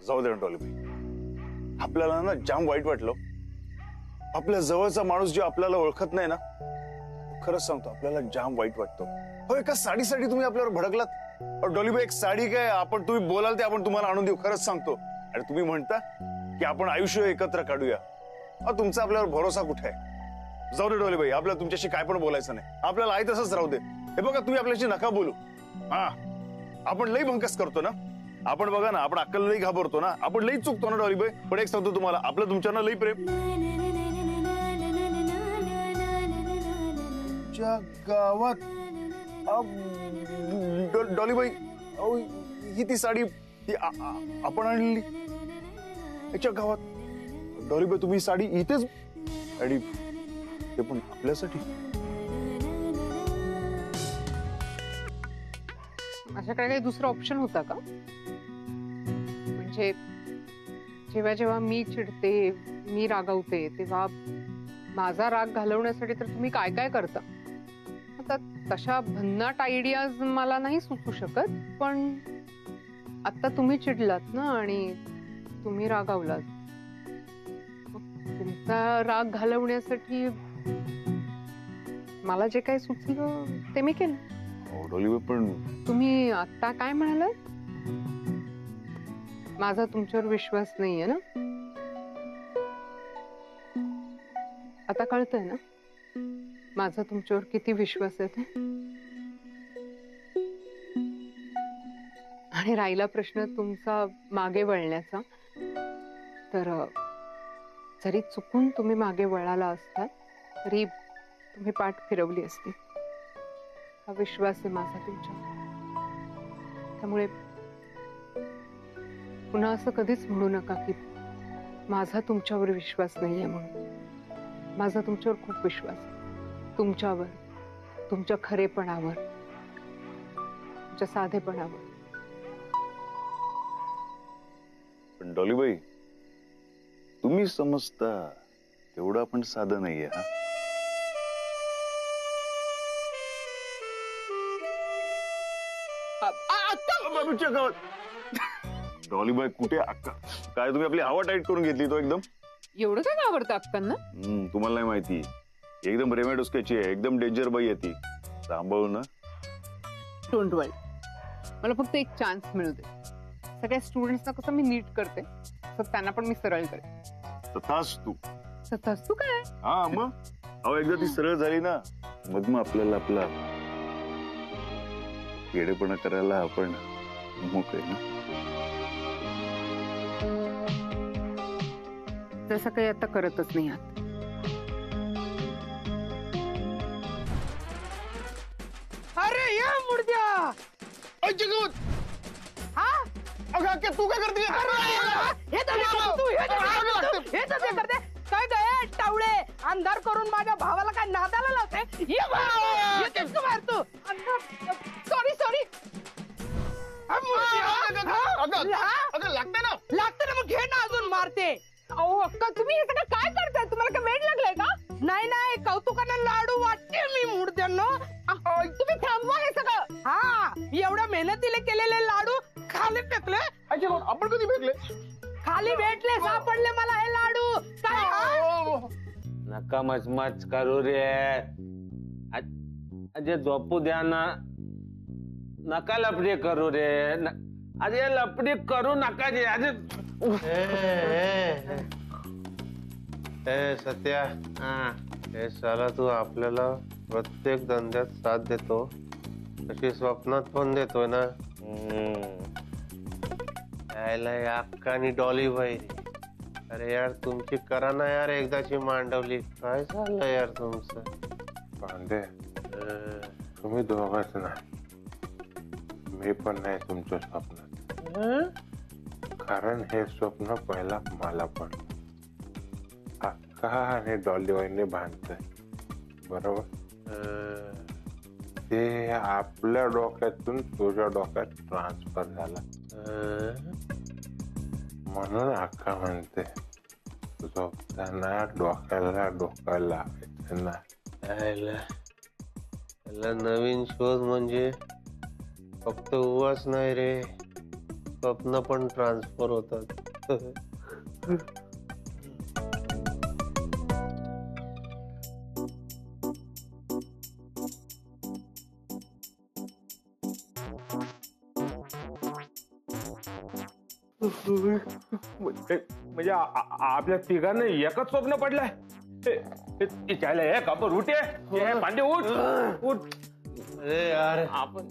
जाऊ दे ना डॉलीबाई, आपल्याला ना जाम वाईट वाटलं. आपल्या जवळचा माणूस जो आपल्याला ओळखत नाही ना, खरंच सांगतो आपल्याला जाम वाईट वाटतो. हो, एका साडीसाठी तुम्ही आपल्यावर भडकलात. डॉलीबाई, एक साडी काय, आपण तुम्ही बोलाल ते आपण तुम्हाला आणून देऊ, खरंच सांगतो. आणि तुम्ही म्हणता की आपण आयुष्य एकत्र काढूया. तुमचा आपल्यावर भरोसा कुठे आहे? जाऊ दे डॉलीबाई, आपल्याला तुमच्याशी काय पण बोलायचं नाही. आपल्याला आहे तसंच राहू दे. हे बघा, तुम्ही आपल्याशी नका बोलू. हा, आपण लई भंकस करतो ना. आपण बघा ना, आपण अक्कल लई घाबरतो ना, आपण लई चुकतो ना डॉलीबाई. पण एक सांगतो तुम्हाला, आपलं तुमच्यानं लई प्रेम. गावात डॉलीबाई, ही ती साडी ती आपण आणली याच्या गावात. डॉलीबाई, तुम्ही साडी इथेच, आणि ते पण आपल्यासाठी. माझ्याकडे काही दुसरा ऑप्शन होता का? म्हणजे जेव्हा जेव्हा मी चिडते, मी रागावते, तेव्हा माझा राग घालवण्यासाठी तर तुम्ही काय काय करता. आता तशा भन्नाट आयडियाज मला नाही सुचू शकत, पण आता तुम्ही चिडलात ना आणि तुम्ही रागावलात. तुमचा राग घालवण्यासाठी मला जे काही सुचलं ते मी केलं. पण तुम्ही आता काय म्हणालात? माझा तुमच्यावर विश्वास नाहीये ना? आता कळतंय ना माझा तुमच्यावर किती विश्वास आहे ते. आणि राहिला प्रश्न तुमचा मागे वळण्याचा, तर जरी चुकून तुम्ही मागे वळाला असता तरी तुम्ही पाठ फिरवली असती. हा विश्वास आहे माझा तुमच्यावर. त्यामुळे पुन्हा असं कधीच म्हणू नका की माझा तुमच्यावर विश्वास नाहीये म्हणून. माझा तुमच्यावर खूप विश्वास आहे. तुमच्यावर, तुमच्या खरेपणावर, तुमच्या साधेपणावर. पण डॉलीबाई, तुम्ही समजता तेवढं आपण साधं नाहीये. डॉलीबाई, कुठे अक्का? काय तुम्ही आपली हवा टाईट करून घेतली तो एकदम? एवढं काय आवडतं अक्कांना? तुम्हाला नाही माहिती, एकदम रेमेड उसक्याची आहे, एकदम डेंजर बाई आहे ती. सांभाळू ना. डोंट वरी, मला फक्त एक चान्स मिळू दे. सगळ्या स्टुडंट्सना कसं मी नीट करते तर त्यांना पण मी सरळ करेन. तथाच तू. तथाच तू काय? हा मग, अहो एकदा ती सरळ झाली ना, मग आपल्याला आपला येडेपणा करायला आपण मोकळे ना. तसं काही आता करतच नाही आहात. अरे या मुर्द्या, हा अगं तू काय करते? काय काय टावळे, अंधार करून माझ्या भावाला काय नादाला लावते? बाहेर तू. Sorry sorry. लागते ना मग घे ना, अजून मारते. अहो अक्का, तुम्ही हे सगळं काय करताय? तुम्हाला काय वेळ लागलाय का? नाही, कौतुकानं लाडू वाटते मी मुर्द्यांनो. तुम्ही थांबवा हे सगळं. हा, एवढ्या मेहनतीने केलेले लाडू खाली फेकले. आपण कधी भेटले? खाली भेटले, सापडले मला हे लाडू. काय नका मचमच करू रे. अजय झोपू द्या ना. नका लपडी करू रे. अरे लपडी करू नका रे. ए सत्या, हे साला तू आपल्याला प्रत्येक धंद्यात साथ देतो, अशी स्वप्नात पण देतोय ना. यायला अक्का आणि डॉलीबाई, अरे यार तुमची करा ना यार एकदाची मांडवली. काय चाललं यार तुमचं? पांडे, तुम्ही दोघांच नाही, मी पण नाही तुमच्या स्वप्नात. कारण हे स्वप्न पहिला मला पण अक्का आणि डॉलीबाईने बांधतंय, बरोबर? ते आपल्या डोक्यातून तुझ्या डोक्यात ट्रान्सफर झाला. म्हणून अक्का म्हणते झोपताना डोक्याला डोकं लावायचं ना. नवीन शोध म्हणजे फक्त उवाच नाही रे, स्वप्न पण ट्रान्सफर होतात. म्हणजे आपल्या तिघांना एकच स्वप्न पडलंय. त्याला कापर उठे पांडे उठ उठ. अरे यार, आपण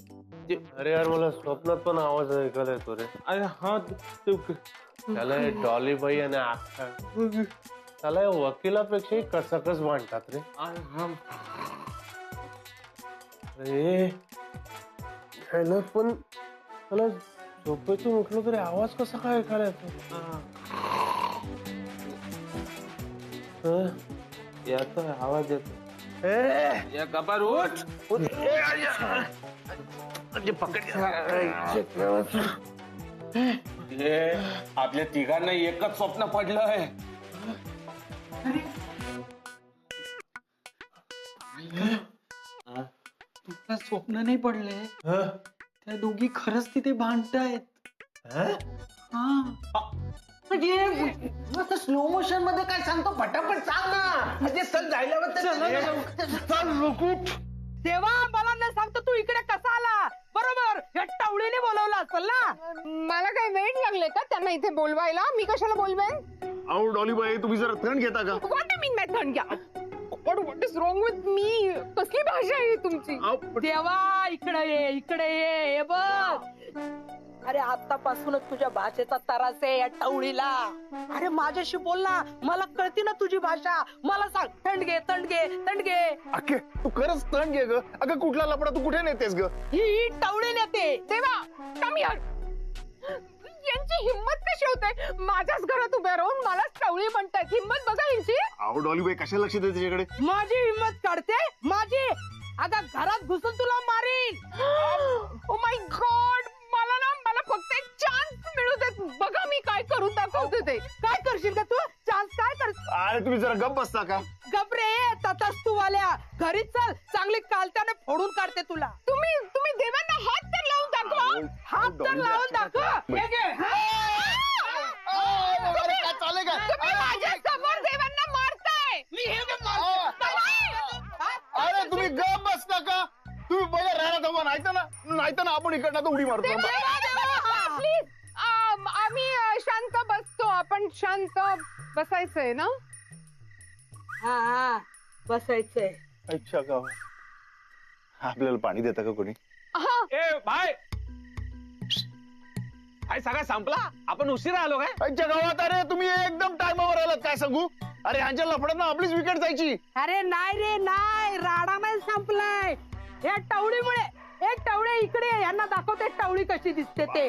अरे यार, मला स्वप्नात पण आवाज ऐकायला येतो रे. अरे हा त्याला डॉलीबाई आणि आख्या त्याला वकिलापेक्षाही कसकस मांडतात रे. अरे ह्याला पण मला झोपेतून उठलो तरी आवाज कसा काय ऐकायला येतो. याचा आवाज येतो. कापर उठ आपल्या तिघांना एकच स्वप्न पडलंय. तुला स्वप्न नाही पडले, त्या दोघी खरंच तिथे भांडतायत. म्हणजे मस्त स्लो मोशन मध्ये काय सांगतो, पटापट सांग ना. म्हणजे सण जायल्यावर तेव्हा मला न सांगतो तू इकडे कसा आला. बरोबर, या टावळीने बोलवलं असेल ना. मला काय वेळ लागले का त्यांना इथे बोलवायला? मी कशाला बोलवेन? अहो डॉलीबाई, तुम्ही जरा थंड घेता का? व्हॉट मीन बाय थंड घ्या? What is wrong with me? कसली भाषा आहे तुमची? देवा इकडे ये, इकडे ये. हे बघ, अरे आतापासूनच तुझ्या भाषेचा तरास आहे या टावळीला. अरे माझ्याशी बोल ना, मला कळती ना तुझी भाषा. मला सांग, थंड घे, थंड घे, थंड घे. अख्खे तू खरंच थंड घे ग. अगं कुठला लपडा तू कुठे नेतेस ग? ही टावळी नेते. तेव्हा कम हिअर. यांची हिम्मत कशी होते माझ्याच घरात उभ्या राहून मला टवळी म्हणतात? हिम्मत बघा यांची. अहो डॉलीबाई, कशाला लक्ष देते त्याच्याकडे? माझी हिम्मत काढते माझी. अगं घरात घुसून तुला मारीन. ओ माय गॉड, मला फक्त एक चान्स मिळू देत. बघा मी काय करून दाखवते ते. काय करशील का तू? चान्स काय कर? अरे तुम्ही जरा गप्प बसता का? गबरे तू वाल्या घरी चल, चांगली कालत्याने फोडून काढते तुला. तुम्ही देवांना हात तर लावून दाखवा. हात तर लावून दाखव. हे घे. काय चाललंय का? तुम्ही माझ्या समोर देवांना मारताय. मी हे बघ अरे तुम्ही गप्प बसता का? तुम्ही पहिल्या राहण्यात हवा, नाहीतर ना आपण इकडनं उडी मारतो. प्लीज, आम्ही शांत बसतो. आपण शांत बसायचंय ना? हा बसायचंय. अच्छा का? आपल्याला पाणी देता का कोणी? ए भाई, काय सगळा संपला? आपण उशिरा आलो काय? अच्छा गावात, अरे तुम्ही एकदम टायमावर आलात. काय सांगू, अरे ह्यांच्या लफड्यांना आपलीच विकेट जायची. अरे नाही रे नाही, राडा नाही संपलाय या टावळीमुळे. एक टावळे इकडे, यांना दाखवते टावळी कशी दिसते ते.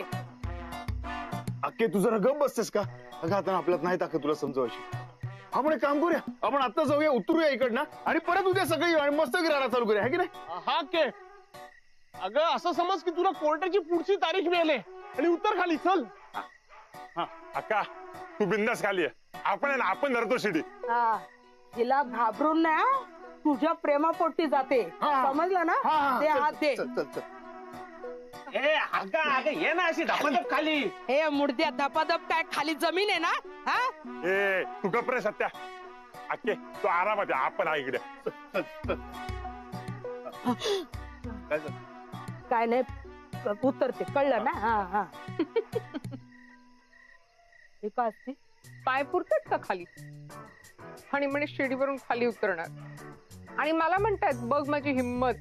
अक्के तू जरा गप बसतेस का? अगं आता आपल्यात नाही ताकद तुला समजवायची. आपण एक काम करूया, आपण आता जाऊया, उतरूया इकडनं आणि परत उद्या सकाळी आणि मस्त राडा चालू करूया, है की नाही? हा के अगं असं समज की तुला कोर्टाची पुढची तारीख मिळाली आणि उत्तर खाली चल. अक्का तू बिंदास खाली आहे. आपण धरतो शिडी. हिला घाबरून ना, तुझ्या प्रेमापोटी जाते. समजलं ना? ते हात दे. ए अगं ये ना अशी धपाधप खाली. हे मुडद्या धपाधप काय, खाली जमीन आहे ना? हा ए तू गप रे सत्या. अक्के तू आरामात आहे, आपण आहे इकडे. काय नाही, उतरते. कळलं ना? हा हे का असते? पाय पुरतात का खाली? आणि म्हणे शिडीवरून खाली उतरणार. आणि मला म्हणतात बघ माझी हिम्मत.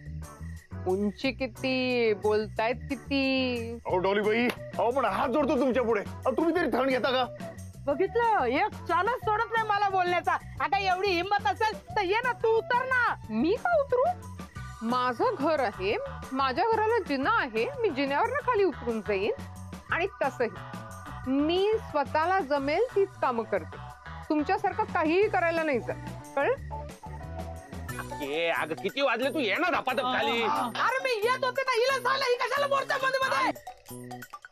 उंची किती, बोलतायत किती. अहो डॉलीबाई, अहो पण हात जोडतो तुमच्या पुढे. तुम्ही तरी थंड घेता का? बघितलं, एक चालच सोडत नाही मला बोलण्याचा. आता एवढी हिंमत असेल तर ये ना, तू उतर ना. मी का उतरू? माझं घर आहे, माझ्या घराला जिना आहे. मी जिन्यावर खाली उतरून जाईन. आणि तसही मी स्वतःला जमेल तीच कामं करते. तुमच्यासारखं काहीही करायला नाही जात. कळलं? अगं किती वाजले, तू ये ना धपाधप खाली. अरे मी येत होते ना, हिला झालं, ही कशाला बोलता मध्ये मध्ये?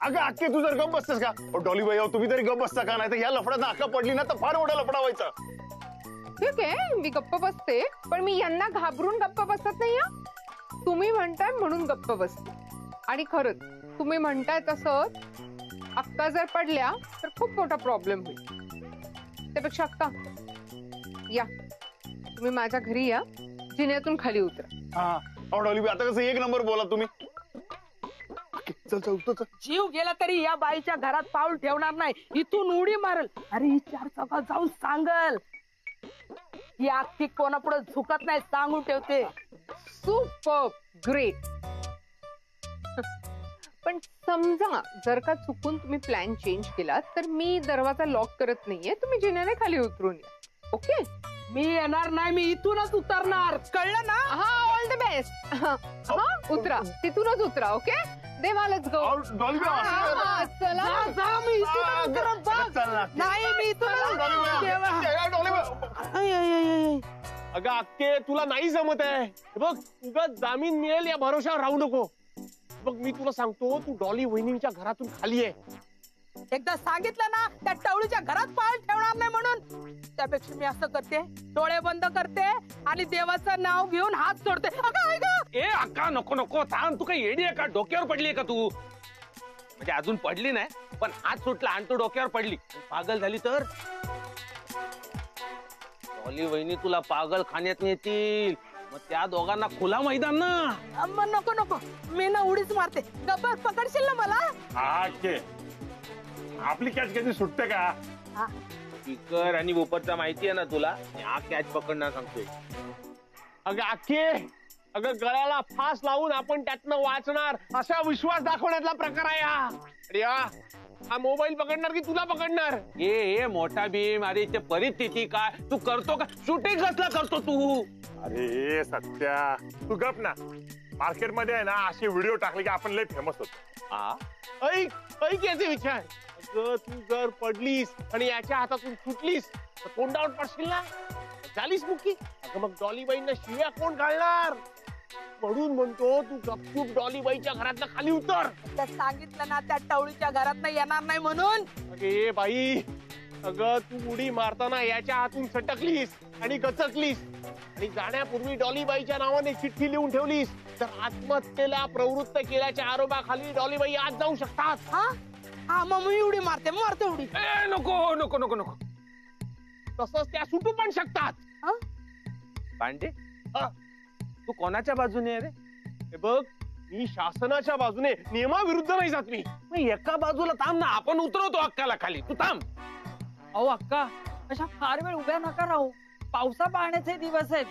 अगं अक्के तू जर गप बसतेस का? डॉलीबाई, अहो तुम्ही तरी गप बसता का? नाही तर या लफड्यात अक्का पडली ना तर फार मोठा लफडा व्हायचा. ठीक आहे, मी गप्प बसते, पण मी यांना घाबरून गप्प बसत नाही. तुम्ही म्हणताय म्हणून गप्प बसते. आणि खरंच तुम्ही म्हणताय तसं अक्का जर पडल्या तर खूप मोठा प्रॉब्लेम होईल. त्यापेक्षा अक्का या, तुम्ही माझ्या घरी या, जिन्यातून खाली उतरा. हा डॉलीबाई आता कसं एक नंबर बोला तुम्ही. चल चल उतर चल. जीव गेला तरी या बाईच्या घरात पाऊल ठेवणार नाही. इथून उडी मारल. अरे ही 4 चौकात जाऊन सांगल. ही आखी कोणापुढे झुकत नाही, सांगून ठेवते. Super great. पण समजा जर का चुकून तुम्ही प्लॅन चेंज केलात तर मी दरवाजा लॉक करत नाहीये, तुम्ही जिन्याने खाली उतरून या. ओके? मी येणार नाही, मी इथूनच उतरणार. कळलं ना? हा, ऑल द बेस्ट. हा उतरा, तिथूनच उतरा. ओके, देवा लेट्स गो. डॉलीबाई चला. जा, जा, मी इथूनच उतरणार. बघ. चल ना. नाही, मी इथूनच. देवा. आई, आई, आई, आई. अगं अक्के तुला नाही जमत आहे. हे बघ तुझा जामीन मिळेल या भरोशावर राहू नको. बघ मी तुला सांगतो, तू डॉली वहिनींच्या घरातून खाली आहे. एकदा सांगितलं ना त्या टवळीच्या घरात पाऊल ठेवणार नाही म्हणून. त्यापेक्षा मी असं करते, डोळे बंद करते आणि देवाचं नाव घेऊन हात सोडते. अगं, ऐक. ए अक्का नको नको थांब. तू काही येडी आहे का? डोक्यावर पडली आहे का तू? म्हणजे अजून पडली नाही पण हात सुटला आणि तू डोक्यावर पडली. पागल झाली तर डॉली वहिनी तुला पागल खाण्यात नेतील. मग त्या दोघांना खुला मैदान ना. मग नको नको, मी ना उडीच मारते. गप्पर पकडशील ना मला? आपली कॅच कधी सुटते का? हा. स्पीकर आणि उपरचा माहिती आहे ना तुला. हा कॅच पकडणार सांगतोय. अगं अक्के, अगं गळ्याला फास लावून आपण त्यातनं वाचणार असा विश्वास दाखवण्यातला प्रकार आहे हा. अरे हा मोबाईल पकडणार की तुला पकडणार? ए मोठा भीम, अरे ते परिस्थिती काय तू करतो का? शूटिंग कसला करतो तू? अरे सत्या तू गप ना. मार्केटमध्ये आहे ना असे व्हिडिओ टाकले की आपण लय फेमस होतो. ऐक याचे विचार. अगं तू जर पडलीस आणि याच्या हातातून सुटलीस तर तोंडावर पडशील ना, झालीस मुकी. अगं मग डॉलीबाईंना शिव्या कोण घालणार? म्हणून म्हणतो तू गपचूप डॉलीबाईच्या घरातनं खाली उतर. त्या सांगितलं ना त्या टवळीच्या घरात येणार नाही म्हणून. अगे बाई, अगं तू उडी मारताना याच्या हातून सटकलीस आणि गचकलीस आणि जाण्यापूर्वी डॉलीबाईच्या नावाने चिठ्ठी लिहून ठेवलीस तर आत्महत्येला प्रवृत्त केल्याच्या आरोपाखाली डॉलीबाई आज जाऊ शकतात. हा हा, मग मी उडी मारते उडी. ए नको नको नको नको. तसंच त्या सुटू पण शकतात. हा? पांडे तू कोणाच्या बाजूने आहे रे? हे बघ, मी शासनाच्या बाजूने, नियमाविरुद्ध नाही जात मी. मग एका बाजूला थांब ना, आपण उतरवतो अक्काला खाली. तू थांब. अहो अक्का, अशा फार वेळ उभ्या नका राहू. पावसा पाण्याचे दिवस आहेत.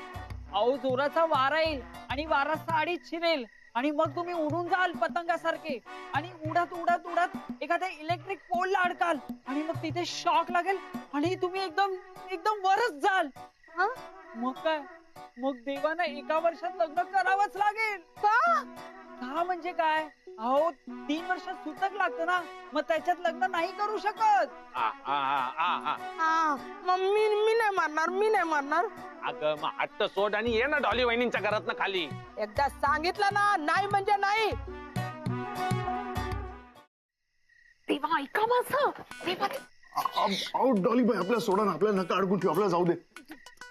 अहो जोराचा वारा येईल आणि वारा साडीत शिरेल आणि मग तुम्ही उडून जाल पतंगासारखे आणि उडत उडत उडत एखाद्या इलेक्ट्रिक पोलला अडकाल आणि मग तिथे शॉक लागेल आणि तुम्ही एकदम एकदम वरच जाल. हा? मग काय, मग देवानं एका वर्षात लग्न करावंच लागेल. का म्हणजे काय? अहो 3 वर्षात सूतक लागतं ना, मग त्याच्यात लग्न नाही करू शकत. मग मी नाही मारणार. अगं मग हट्ट सोड आणि ये ना डॉली वहिनींच्या घरातनं खाली. एकदा सांगितलं ना, नाही म्हणजे नाही. तेव्हा ऐका माझं. तेव्हा डॉलीबाई आपल्याला सोडा ना, आपल्याला नका अडकून ठेवू, आपल्याला जाऊ दे.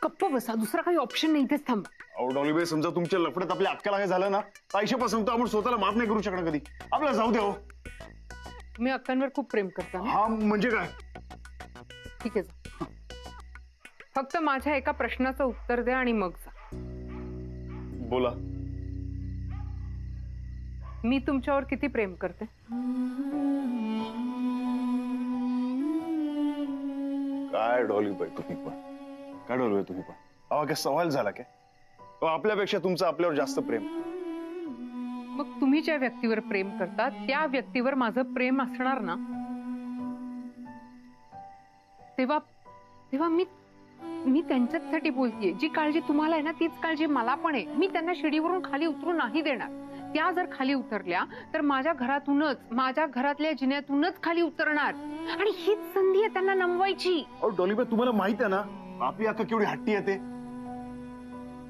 गप्प बसा, दुसरा काही ऑप्शन नाही. इथेच थांबा. डॉलीबाई समजा तुमच्या लफड्यात आपल्या अक्काला काय झालं ना, आयुष्यापासून सांगतो आपण स्वतःला माफ नाही करू शकणार कधी. आपल्याला जाऊ दे. हो तुम्ही अक्कांवर खूप प्रेम करता ना? हा म्हणजे काय? ठीक आहे जा. फक्त माझ्या एका प्रश्नाचं उत्तर द्या आणि मग जा. बोला. मी तुमच्यावर किती प्रेम करते? काय डॉलीबाई तुम्ही पण, काय डॉलीबाई तुम्ही पण, अहो काय सवाल झाला काय? आपल्यापेक्षा तुमचं आपल्यावर जास्त प्रेम. मग तुम्ही ज्या व्यक्तीवर प्रेम करता त्या व्यक्तीवर माझं प्रेम असणार ना, तेव्हा तेव्हा मी त्यांच्यासाठी बोलतेय. जी काळजी तुम्हाला आहे ना, तीच काळजी मला पण आहे. मी त्यांना शिडीवरून खाली उतरू नाही देणार. त्या जर खाली उतरल्या तर माझ्या घरातूनच, माझ्या घरातल्या जिन्यातूनच खाली उतरणार आणि हीच संधी आहे त्यांना नमवायची. अहो डॉलीबाई तुम्हाला माहित आहे ना आपली अक्का केवढी हट्टी येते.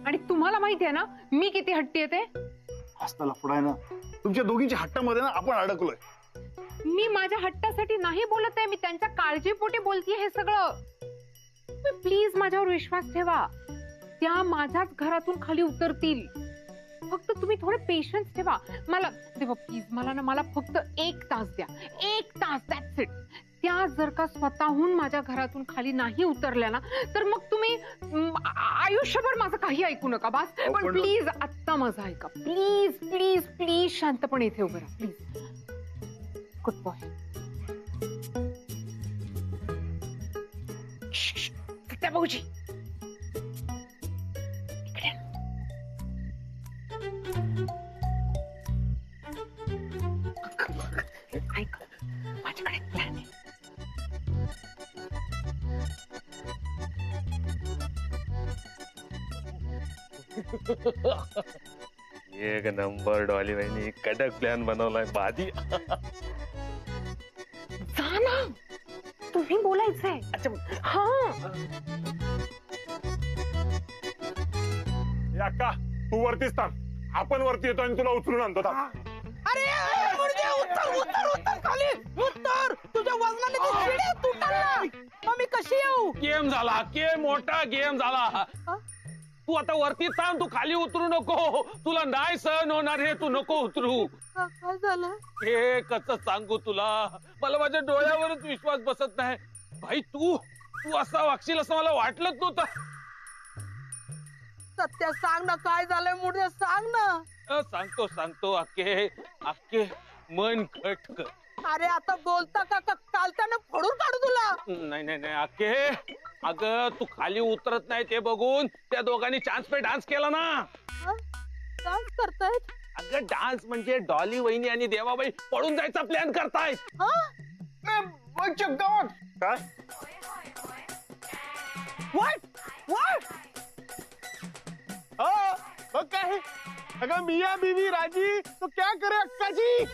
आणि तुम्हाला माहिती आहे ना मी किती हट्टी येते. हसता लफडा आहे ना तुमच्या दोघींच्या हट्टामध्ये ना आपण अडकलोय. मी माझ्या हट्टासाठी नाही बोलत आहे, मी त्यांच्या काळजीपोटी बोलतेय हे सगळं. प्लीज माझ्यावर विश्वास ठेवा. त्या माझ्याच घरातून खाली उतरतील. फक्त तुम्ही थोडे पेशन्स ठेवा. मला देवा प्लीज, मला फक्त 1 तास द्या. 1 तास दॅट्स इट. त्या जर का स्वतःहून माझ्या घरातून खाली नाही उतरल्या ना, तर मग तुम्ही आयुष्यभर माझं काही ऐकू नका बास. पण प्लीज आत्ता माझं ऐका. प्लीज प्लीज प्लीज शांतपणे इथे उभं राहा प्लीज. Good boy. त्या भाऊजी ऐक, माझ्याकडे प्लॅन आहे. एक नंबर डॉली बहिणी कडक प्लॅन बनवलाय भाजी. जा ना, तुम्ही बोलायचंय. हा अक्का तू वरतीच थांब, आपण वरती येतो आणि तुला उचलून आणतो. थांब. अरे मुर्गे, उत्तर उत्तर उत्तर खाली उत्तर. तुझ्या वजनाने ती शिडी तुटल ना. मग मी कशी येऊ? गेम झाला, मोठा गेम झाला. तू आता वरती थांब, तू खाली उतरू नको. तुला नाही सहन होणार हे, तू नको उतरू. काय झालं? हे कसं सांगू तुला, मला माझ्या डोळ्यावरच विश्वास बसत नाही. भाई तू असा वागशील असं मला वाटलंच नव्हतं. सत्य सांग ना, काय झालंय मुर्गे, सांग ना. सांगतो अक्के मन खटक. अरे आता बोलता का चालताना फोडून काढू तुला? नाही अक्के, अगं तू खाली उतरत नाही ते बघून त्या दोघांनी चान्स पे डान्स केला ना. डान्स करतायत? अगं डान्स म्हणजे डॉली वहिनी आणि देवाबाई पळून जायचा प्लॅन करतायत. काय मग काय? अगं मिया बीवी राजी तो क्या करे अक्का जी.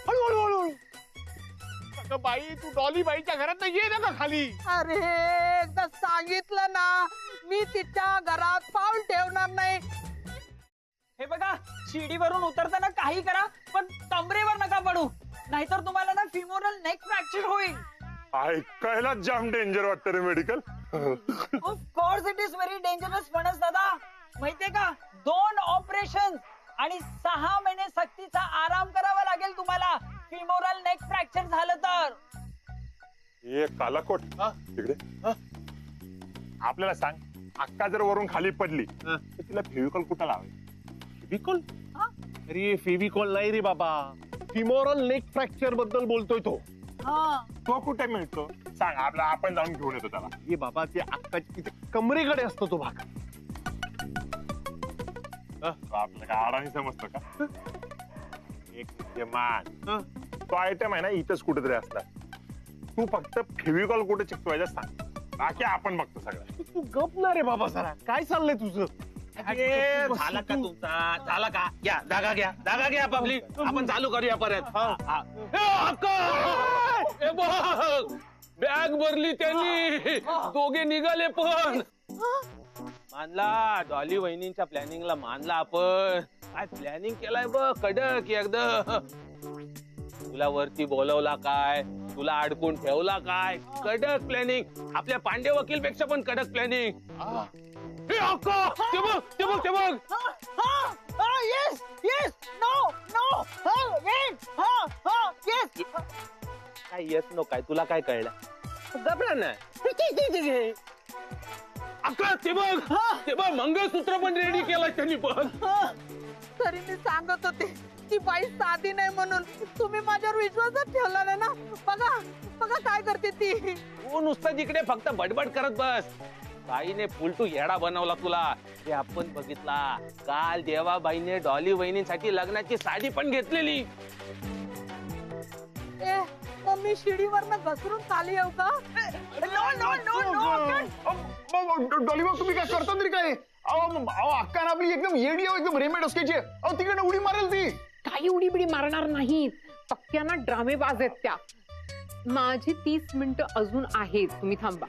हळूहळू. अगं बाई, तू डॉली बाईच्या घरात ये ना का खाली. अरे एकदा सांगितलं ना, मी तिच्या घरात पाऊल ठेवणार नाही. हे बघा, शिडीवरून उतरताना काही करा, पण कमरेवर नका पडू, नाहीतर तुम्हाला ना फिमोरल नेक फ्रॅक्चर होईल. ऐकायला जाम डेंजर वाटतं रे medical. Of course it is very dangerous. फणस दादा, माहितीये का, 2 ऑपरेशन आणि 6 महिने सक्तीचा आराम करावा लागेल तुम्हाला फिमोरल नेक फ्रॅक्चर झालं तर. हे कालाकोट तिकडे. आपल्याला सांग, अक्का जर वरून खाली पडली तर तिला फेविकॉल कुठं लावाय? फेविकॉल? अरे फेविकॉल नाही रे बाबा, फिमोरल नेक फ्रॅक्चर बद्दल बोलतोय तो. तो कुठे मिळतो सांग, आपला आपण जाऊन घेऊन येतो त्याला. हे बाबा, ते अक्काची तिथे कमरेकडे असतो तो भाग. आपलं काय अडाणी समजतो का? एक म्हणजे मान तो आयटम आहे ना, इथंच कुठेतरी असणार. तू फक्त फेविकॉल कुठे चिकटवायचं सांग, बाकी आपण बघतो सगळं. तू गप ना रे बाबा, जरा काय चाललंय तुझं? झाला का तुमचा? झाला का? घ्या जागा घ्या पब्लिक, आपण चालू करूया परत. बॅग भरली त्यांनी, दोघे निघाले. पण मानला, डॉली वहिनींच्या प्लॅनिंगला मानला आपण. काय प्लॅनिंग केलाय बघ कडक एकदम. तुला वरती बोलवला काय, तुला अडकून ठेवला काय, कडक प्लॅनिंग. आपल्या पांडे वकील पेक्षा पण कडक प्लॅनिंग. ते बघ. Yes yes no no wait yes. काय येस नो काय, तुला काय कळलं? घबरा ना. अक्का ते बघ मंगळसूत्र पण रेडी केलाय त्यांनी. पण तरी मी सांगत होते ती बाई साधी नाही म्हणून. तुम्ही माझ्यावर विश्वासच ठेवला नाही ना. बघा बघा काय करते ती. तू नुसतं जिकडे फक्त बडबड करत बस. बाईने फुलटू येडा बनवला तुला, हे आपण बघितला. काल देवाबाईने डॉली वहिनींसाठी लग्नाची साडी पण घेतलेली. मग मी शिडीवरनं घसरून खाली येऊ का? No no no no. Dolly भाऊ, तुम्ही काय करता तरी काय? अक्का आपली एकदम येडी आहे, एकदम रेमेड असल्याची. तिकडे उडी मारेल ती. काही उडी बिडी मारणार नाहीत. पक्क्याना ड्रामेबाज आहेत त्या. माझी 30 मिनिटं अजून आहेत, तुम्ही थांबा.